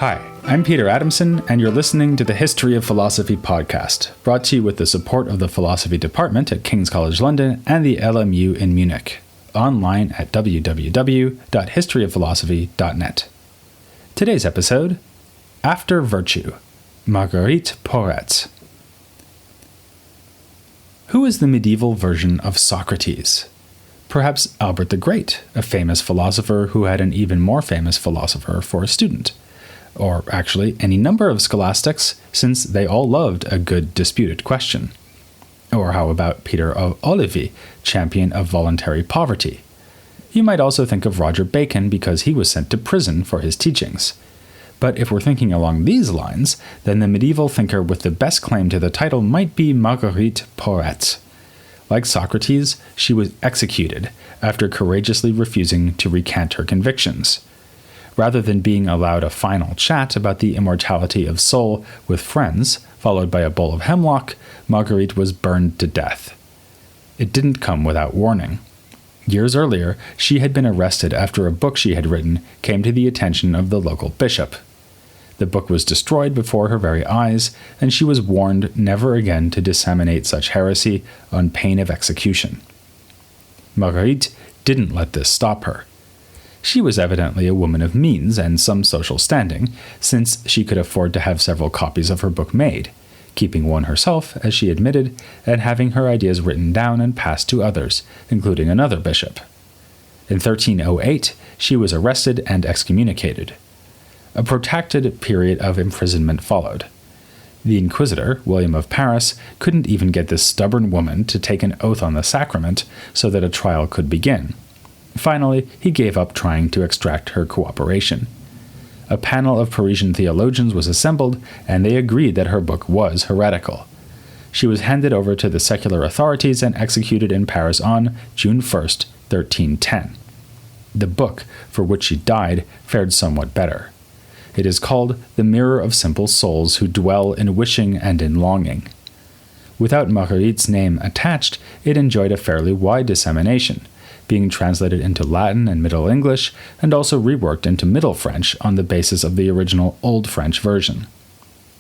Hi, I'm Peter Adamson, and you're listening to the History of Philosophy podcast, brought to you with the support of the Philosophy Department at King's College London and the LMU in Munich, online at www.historyofphilosophy.net. Today's episode, After Virtue, Marguerite Porete. Who is the medieval version of Socrates? Perhaps Albert the Great, a famous philosopher who had an even more famous philosopher for a student. Or actually, any number of scholastics, since they all loved a good disputed question. Or how about Peter of Olivi, champion of voluntary poverty? You might also think of Roger Bacon because he was sent to prison for his teachings. But if we're thinking along these lines, then the medieval thinker with the best claim to the title might be Marguerite Porete. Like Socrates, she was executed after courageously refusing to recant her convictions. Rather than being allowed a final chat about the immortality of soul with friends, followed by a bowl of hemlock, Marguerite was burned to death. It didn't come without warning. Years earlier, she had been arrested after a book she had written came to the attention of the local bishop. The book was destroyed before her very eyes, and she was warned never again to disseminate such heresy on pain of execution. Marguerite didn't let this stop her. She was evidently a woman of means and some social standing, since she could afford to have several copies of her book made, keeping one herself, as she admitted, and having her ideas written down and passed to others, including another bishop. In 1308, she was arrested and excommunicated. A protracted period of imprisonment followed. The inquisitor, William of Paris, couldn't even get this stubborn woman to take an oath on the sacrament so that a trial could begin. Finally, he gave up trying to extract her cooperation. A panel of Parisian theologians was assembled, and they agreed that her book was heretical. She was handed over to the secular authorities and executed in Paris on June 1st, 1310. The book, for which she died, fared somewhat better. It is called The Mirror of Simple Souls Who Dwell in Wishing and in Longing. Without Marguerite's name attached, it enjoyed a fairly wide dissemination, being translated into Latin and Middle English, and also reworked into Middle French on the basis of the original Old French version.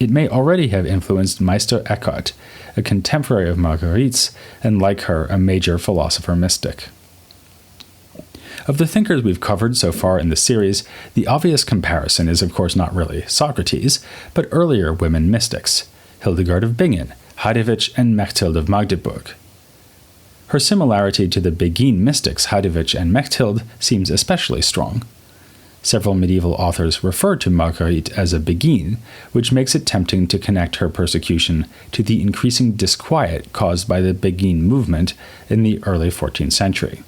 It may already have influenced Meister Eckhart, a contemporary of Marguerite's, and like her, a major philosopher-mystic. Of the thinkers we've covered so far in the series, the obvious comparison is of course not really Socrates, but earlier women mystics, Hildegard of Bingen, Hadewijch, and Mechthild of Magdeburg. Her similarity to the Beguine mystics Hadewijch and Mechthild seems especially strong. Several medieval authors refer to Marguerite as a Beguine, which makes it tempting to connect her persecution to the increasing disquiet caused by the Beguine movement in the early 14th century.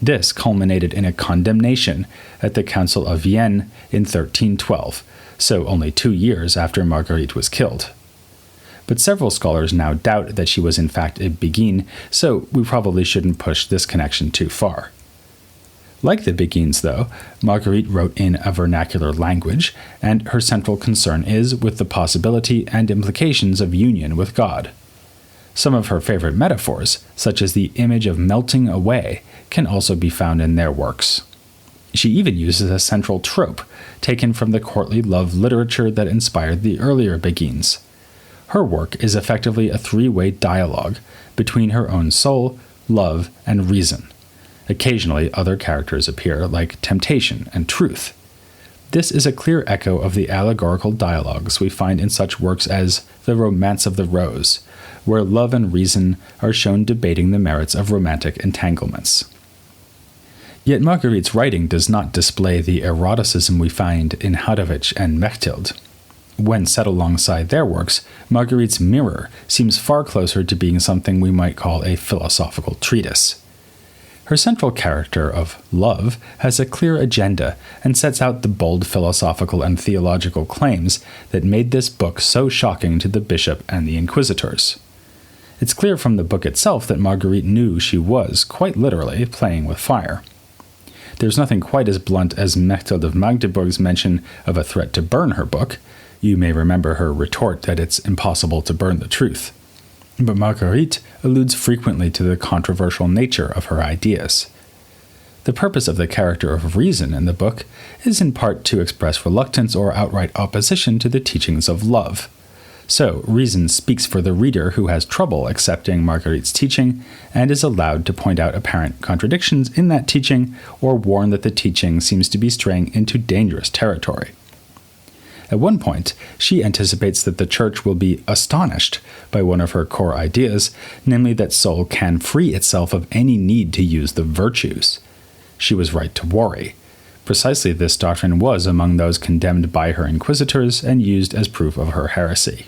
This culminated in a condemnation at the Council of Vienne in 1312, so only 2 years after Marguerite was killed. But several scholars now doubt that she was in fact a Beguine, so we probably shouldn't push this connection too far. Like the Beguines, though, Marguerite wrote in a vernacular language, and her central concern is with the possibility and implications of union with God. Some of her favorite metaphors, such as the image of melting away, can also be found in their works. She even uses a central trope, taken from the courtly love literature that inspired the earlier Beguines. Her work is effectively a three-way dialogue between her own soul, love, and reason. Occasionally, other characters appear, like temptation and truth. This is a clear echo of the allegorical dialogues we find in such works as The Romance of the Rose, where love and reason are shown debating the merits of romantic entanglements. Yet Marguerite's writing does not display the eroticism we find in Hadewijch and Mechthild. When set alongside their works, Marguerite's Mirror seems far closer to being something we might call a philosophical treatise. Her central character of love has a clear agenda and sets out the bold philosophical and theological claims that made this book so shocking to the bishop and the inquisitors. It's clear from the book itself that Marguerite knew she was, quite literally, playing with fire. There's nothing quite as blunt as Mechthild of Magdeburg's mention of a threat to burn her book. You may remember her retort that it's impossible to burn the truth. But Marguerite alludes frequently to the controversial nature of her ideas. The purpose of the character of reason in the book is in part to express reluctance or outright opposition to the teachings of love. So, reason speaks for the reader who has trouble accepting Marguerite's teaching and is allowed to point out apparent contradictions in that teaching or warn that the teaching seems to be straying into dangerous territory. At one point, she anticipates that the Church will be astonished by one of her core ideas, namely that soul can free itself of any need to use the virtues. She was right to worry. Precisely this doctrine was among those condemned by her inquisitors and used as proof of her heresy.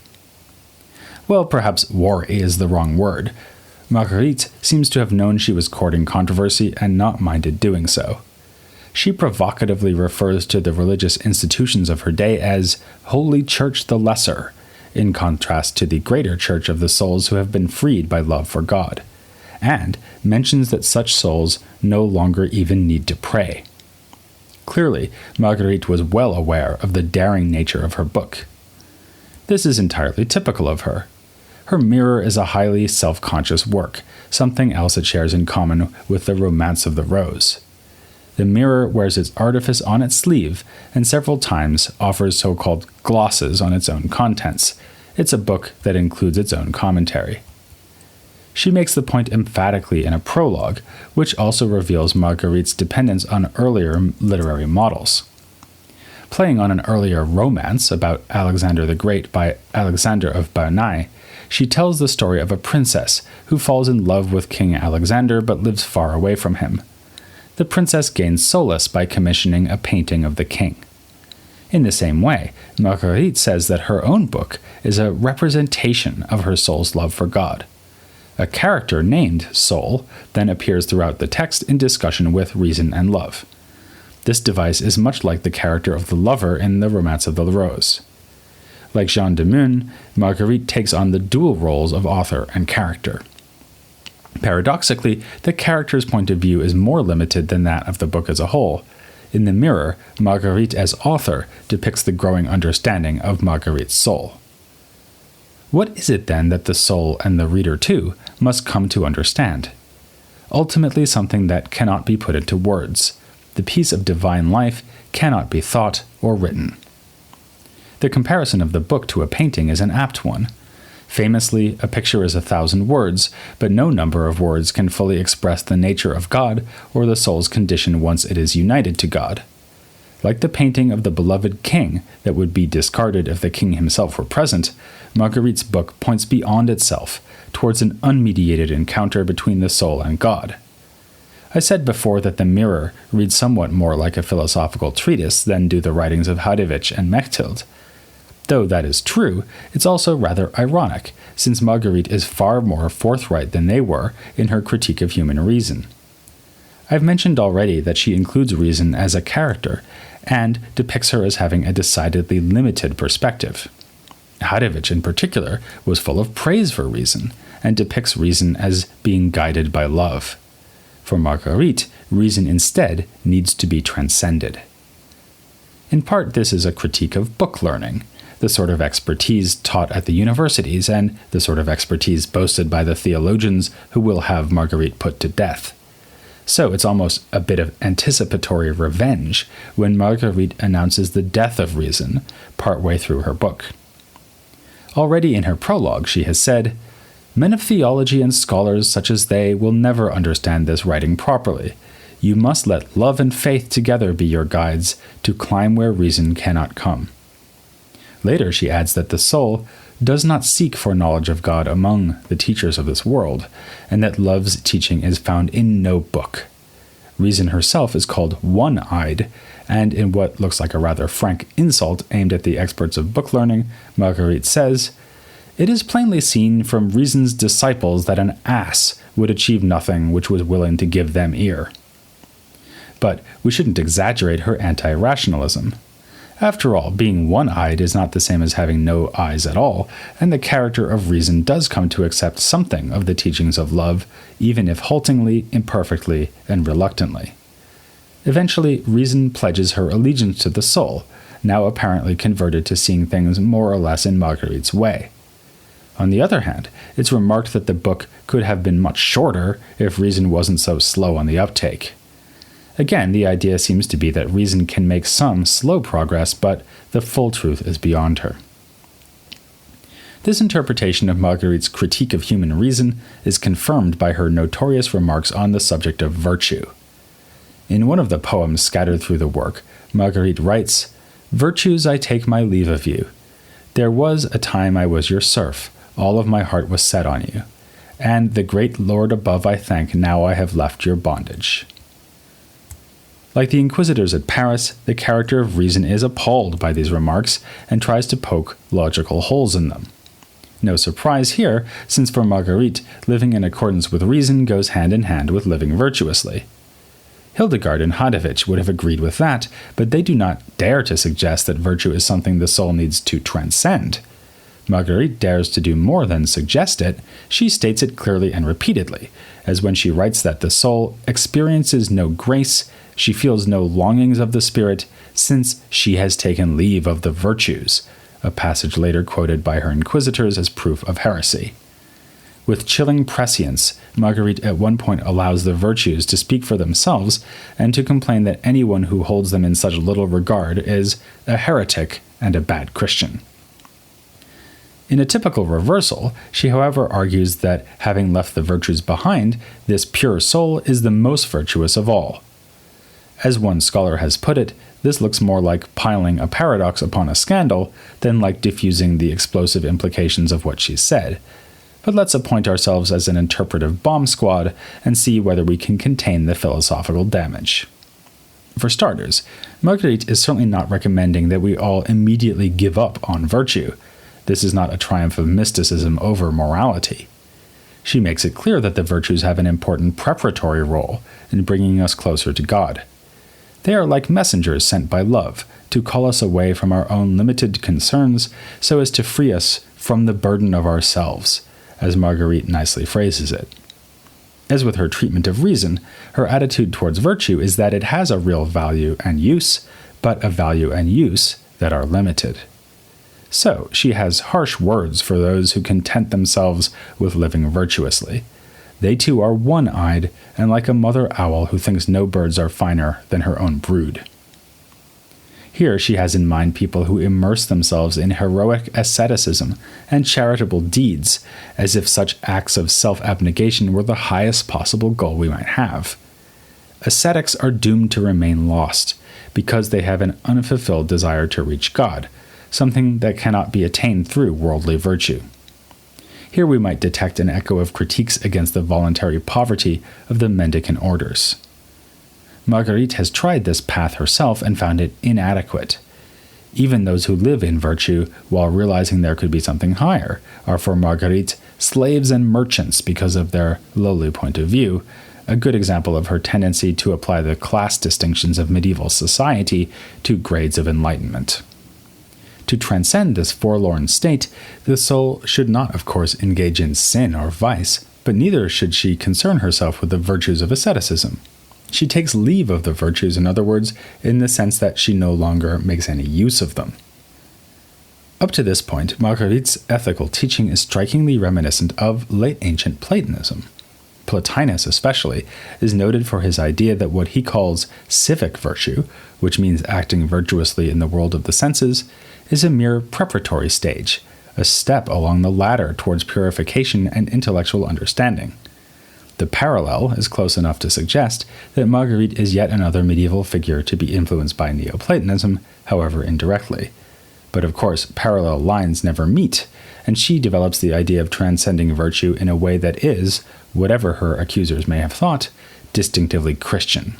Well, perhaps worry is the wrong word. Marguerite seems to have known she was courting controversy and not minded doing so. She provocatively refers to the religious institutions of her day as Holy Church the Lesser, in contrast to the greater church of the souls who have been freed by love for God, and mentions that such souls no longer even need to pray. Clearly, Marguerite was well aware of the daring nature of her book. This is entirely typical of her. Her Mirror is a highly self-conscious work, something else it shares in common with the Romance of the Rose. The Mirror wears its artifice on its sleeve and several times offers so-called glosses on its own contents. It's a book that includes its own commentary. She makes the point emphatically in a prologue, which also reveals Marguerite's dependence on earlier literary models. Playing on an earlier romance about Alexander the Great by Alexander of Bernay, she tells the story of a princess who falls in love with King Alexander but lives far away from him. The princess gains solace by commissioning a painting of the king. In the same way, Marguerite says that her own book is a representation of her soul's love for God. A character named Soul then appears throughout the text in discussion with reason and love. This device is much like the character of the lover in the Romance of the Rose. Like Jean de Meun, Marguerite takes on the dual roles of author and character. Paradoxically, the character's point of view is more limited than that of the book as a whole. In The Mirror, Marguerite as author depicts the growing understanding of Marguerite's soul. What is it then that the soul and the reader too must come to understand? Ultimately something that cannot be put into words. The piece of divine life cannot be thought or written. The comparison of the book to a painting is an apt one. Famously, a picture is 1,000 words, but no number of words can fully express the nature of God or the soul's condition once it is united to God. Like the painting of the beloved king that would be discarded if the king himself were present, Marguerite's book points beyond itself, towards an unmediated encounter between the soul and God. I said before that The Mirror reads somewhat more like a philosophical treatise than do the writings of Hadewicz and Mechthild. Though that is true, it's also rather ironic, since Marguerite is far more forthright than they were in her critique of human reason. I've mentioned already that she includes reason as a character, and depicts her as having a decidedly limited perspective. Hadewicz, in particular, was full of praise for reason, and depicts reason as being guided by love. For Marguerite, reason instead needs to be transcended. In part, this is a critique of book learning, the sort of expertise taught at the universities and the sort of expertise boasted by the theologians who will have Marguerite put to death. So it's almost a bit of anticipatory revenge when Marguerite announces the death of reason partway through her book. Already in her prologue she has said, "Men of theology and scholars such as they will never understand this writing properly. You must let love and faith together be your guides to climb where reason cannot come." Later she adds that the soul does not seek for knowledge of God among the teachers of this world, and that love's teaching is found in no book. Reason herself is called one-eyed, and in what looks like a rather frank insult aimed at the experts of book learning, Marguerite says, "It is plainly seen from reason's disciples that an ass would achieve nothing which was willing to give them ear." But we shouldn't exaggerate her anti-rationalism. After all, being one-eyed is not the same as having no eyes at all, and the character of reason does come to accept something of the teachings of love, even if haltingly, imperfectly, and reluctantly. Eventually, reason pledges her allegiance to the soul, now apparently converted to seeing things more or less in Marguerite's way. On the other hand, it's remarked that the book could have been much shorter if reason wasn't so slow on the uptake. Again, the idea seems to be that reason can make some slow progress, but the full truth is beyond her. This interpretation of Marguerite's critique of human reason is confirmed by her notorious remarks on the subject of virtue. In one of the poems scattered through the work, Marguerite writes, "Virtues, I take my leave of you. There was a time I was your serf, all of my heart was set on you. And the great Lord above I thank, now I have left your bondage." Like the inquisitors at Paris, the character of reason is appalled by these remarks and tries to poke logical holes in them. No surprise here, since for Marguerite, living in accordance with reason goes hand in hand with living virtuously. Hildegard and Hadovich would have agreed with that, but they do not dare to suggest that virtue is something the soul needs to transcend. Marguerite dares to do more than suggest it. She states it clearly and repeatedly, as when she writes that the soul experiences no grace, she feels no longings of the spirit, since she has taken leave of the virtues, a passage later quoted by her inquisitors as proof of heresy. With chilling prescience, Marguerite at one point allows the virtues to speak for themselves and to complain that anyone who holds them in such little regard is a heretic and a bad Christian. In a typical reversal, she however argues that having left the virtues behind, this pure soul is the most virtuous of all. As one scholar has put it, this looks more like piling a paradox upon a scandal than like diffusing the explosive implications of what she said. But let's appoint ourselves as an interpretive bomb squad and see whether we can contain the philosophical damage. For starters, Marguerite is certainly not recommending that we all immediately give up on virtue. This is not a triumph of mysticism over morality. She makes it clear that the virtues have an important preparatory role in bringing us closer to God. They are like messengers sent by love to call us away from our own limited concerns so as to free us from the burden of ourselves, as Marguerite nicely phrases it. As with her treatment of reason, her attitude towards virtue is that it has a real value and use, but a value and use that are limited. So, she has harsh words for those who content themselves with living virtuously. They too are one-eyed and like a mother owl who thinks no birds are finer than her own brood. Here she has in mind people who immerse themselves in heroic asceticism and charitable deeds, as if such acts of self-abnegation were the highest possible goal we might have. Ascetics are doomed to remain lost, because they have an unfulfilled desire to reach God, something that cannot be attained through worldly virtue. Here we might detect an echo of critiques against the voluntary poverty of the mendicant orders. Marguerite has tried this path herself and found it inadequate. Even those who live in virtue, while realizing there could be something higher, are for Marguerite slaves and merchants because of their lowly point of view, a good example of her tendency to apply the class distinctions of medieval society to grades of enlightenment. To transcend this forlorn state, the soul should not, of course, engage in sin or vice, but neither should she concern herself with the virtues of asceticism. She takes leave of the virtues, in other words, in the sense that she no longer makes any use of them. Up to this point, Marguerite's ethical teaching is strikingly reminiscent of late ancient Platonism. Plotinus, especially, is noted for his idea that what he calls civic virtue, which means acting virtuously in the world of the senses, is a mere preparatory stage, a step along the ladder towards purification and intellectual understanding. The parallel is close enough to suggest that Marguerite is yet another medieval figure to be influenced by Neoplatonism, however indirectly. But of course, parallel lines never meet, and she develops the idea of transcending virtue in a way that is, whatever her accusers may have thought, distinctively Christian.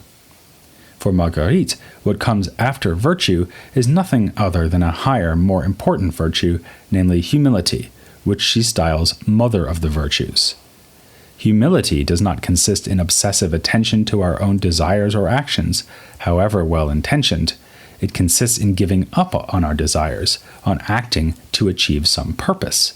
For Marguerite, what comes after virtue is nothing other than a higher, more important virtue, namely humility, which she styles mother of the virtues. Humility does not consist in obsessive attention to our own desires or actions, however well-intentioned. It consists in giving up on our desires, on acting to achieve some purpose.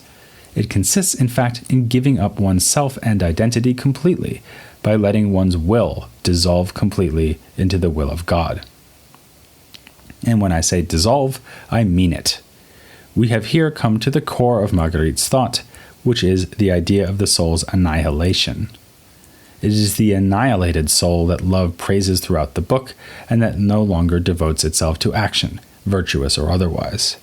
It consists, in fact, in giving up one's self and identity completely, by letting one's will dissolve completely into the will of God. And when I say dissolve, I mean it. We have here come to the core of Marguerite's thought, which is the idea of the soul's annihilation. It is the annihilated soul that love praises throughout the book and that no longer devotes itself to action, virtuous or otherwise.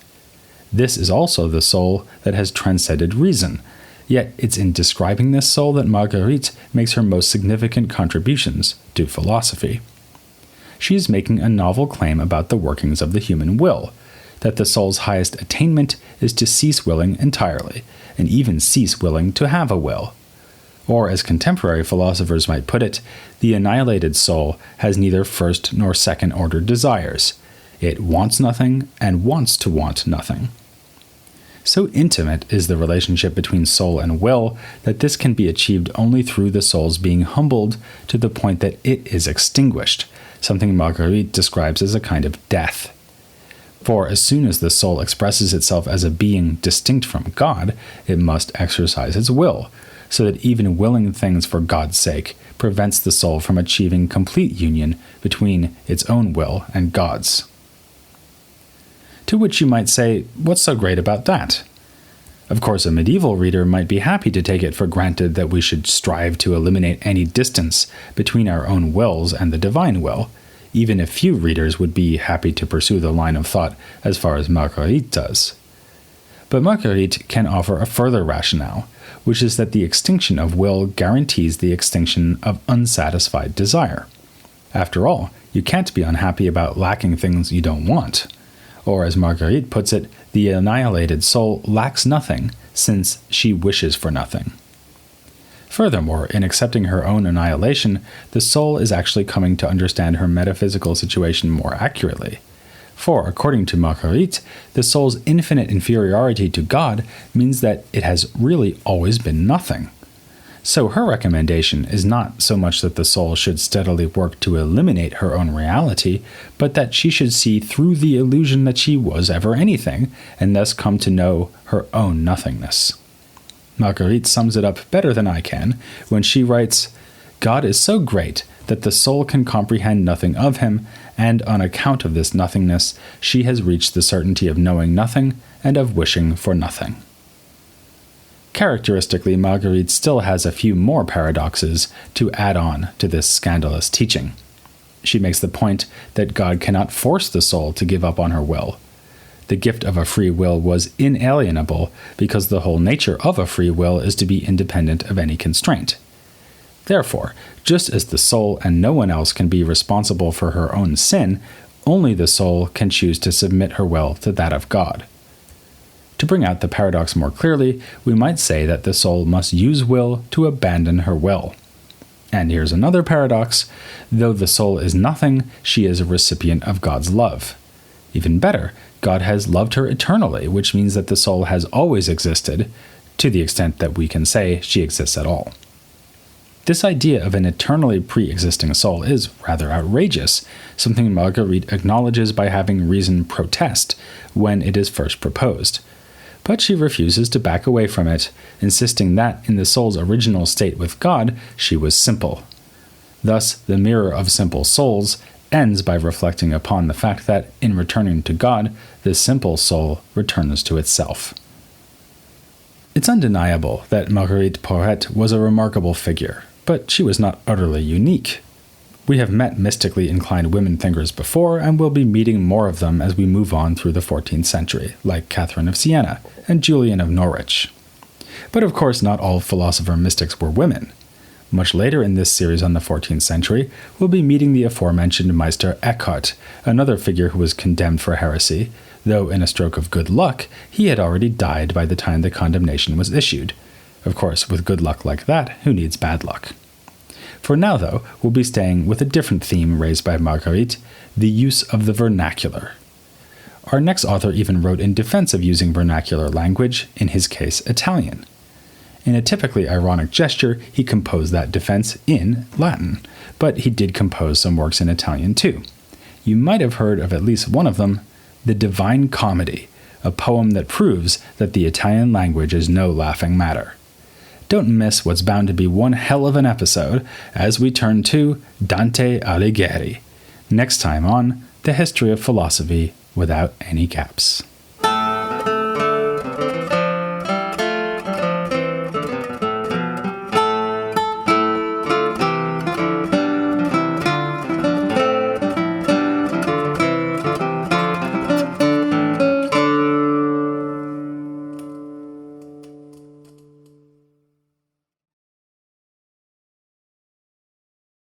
This is also the soul that has transcended reason, yet it's in describing this soul that Marguerite makes her most significant contributions to philosophy. She is making a novel claim about the workings of the human will, that the soul's highest attainment is to cease willing entirely, and even cease willing to have a will. Or, as contemporary philosophers might put it, the annihilated soul has neither first nor second-order desires. It wants nothing and wants to want nothing. So intimate is the relationship between soul and will that this can be achieved only through the soul's being humbled to the point that it is extinguished, something Marguerite describes as a kind of death. For as soon as the soul expresses itself as a being distinct from God, it must exercise its will, so that even willing things for God's sake prevents the soul from achieving complete union between its own will and God's. To which you might say, what's so great about that? Of course, a medieval reader might be happy to take it for granted that we should strive to eliminate any distance between our own wills and the divine will, even if few readers would be happy to pursue the line of thought as far as Marguerite does. But Marguerite can offer a further rationale, which is that the extinction of will guarantees the extinction of unsatisfied desire. After all, you can't be unhappy about lacking things you don't want. Or, as Marguerite puts it, the annihilated soul lacks nothing, since she wishes for nothing. Furthermore, in accepting her own annihilation, the soul is actually coming to understand her metaphysical situation more accurately. For, according to Marguerite, the soul's infinite inferiority to God means that it has really always been nothing. So her recommendation is not so much that the soul should steadily work to eliminate her own reality, but that she should see through the illusion that she was ever anything, and thus come to know her own nothingness. Marguerite sums it up better than I can when she writes, "God is so great that the soul can comprehend nothing of him, and on account of this nothingness, she has reached the certainty of knowing nothing and of wishing for nothing." Characteristically, Marguerite still has a few more paradoxes to add on to this scandalous teaching. She makes the point that God cannot force the soul to give up on her will. The gift of a free will was inalienable because the whole nature of a free will is to be independent of any constraint. Therefore, just as the soul and no one else can be responsible for her own sin, only the soul can choose to submit her will to that of God. To bring out the paradox more clearly, we might say that the soul must use will to abandon her will. And here's another paradox. Though the soul is nothing, she is a recipient of God's love. Even better, God has loved her eternally, which means that the soul has always existed, to the extent that we can say she exists at all. This idea of an eternally pre-existing soul is rather outrageous, something Marguerite acknowledges by having reason protest when it is first proposed. But she refuses to back away from it, insisting that in the soul's original state with God, she was simple. Thus, the mirror of simple souls ends by reflecting upon the fact that, in returning to God, the simple soul returns to itself. It's undeniable that Marguerite Porete was a remarkable figure, but she was not utterly unique. We have met mystically inclined women thinkers before, and will be meeting more of them as we move on through the 14th century, like Catherine of Siena and Julian of Norwich. But of course, not all philosopher mystics were women. Much later in this series on the 14th century, we'll be meeting the aforementioned Meister Eckhart, another figure who was condemned for heresy, though in a stroke of good luck, he had already died by the time the condemnation was issued. Of course, with good luck like that, who needs bad luck? For now, though, we'll be staying with a different theme raised by Marguerite, the use of the vernacular. Our next author even wrote in defense of using vernacular language, in his case Italian. In a typically ironic gesture, he composed that defense in Latin, but he did compose some works in Italian too. You might have heard of at least one of them, The Divine Comedy, a poem that proves that the Italian language is no laughing matter. Don't miss what's bound to be one hell of an episode as we turn to Dante Alighieri, next time on The History of Philosophy Without Any Gaps.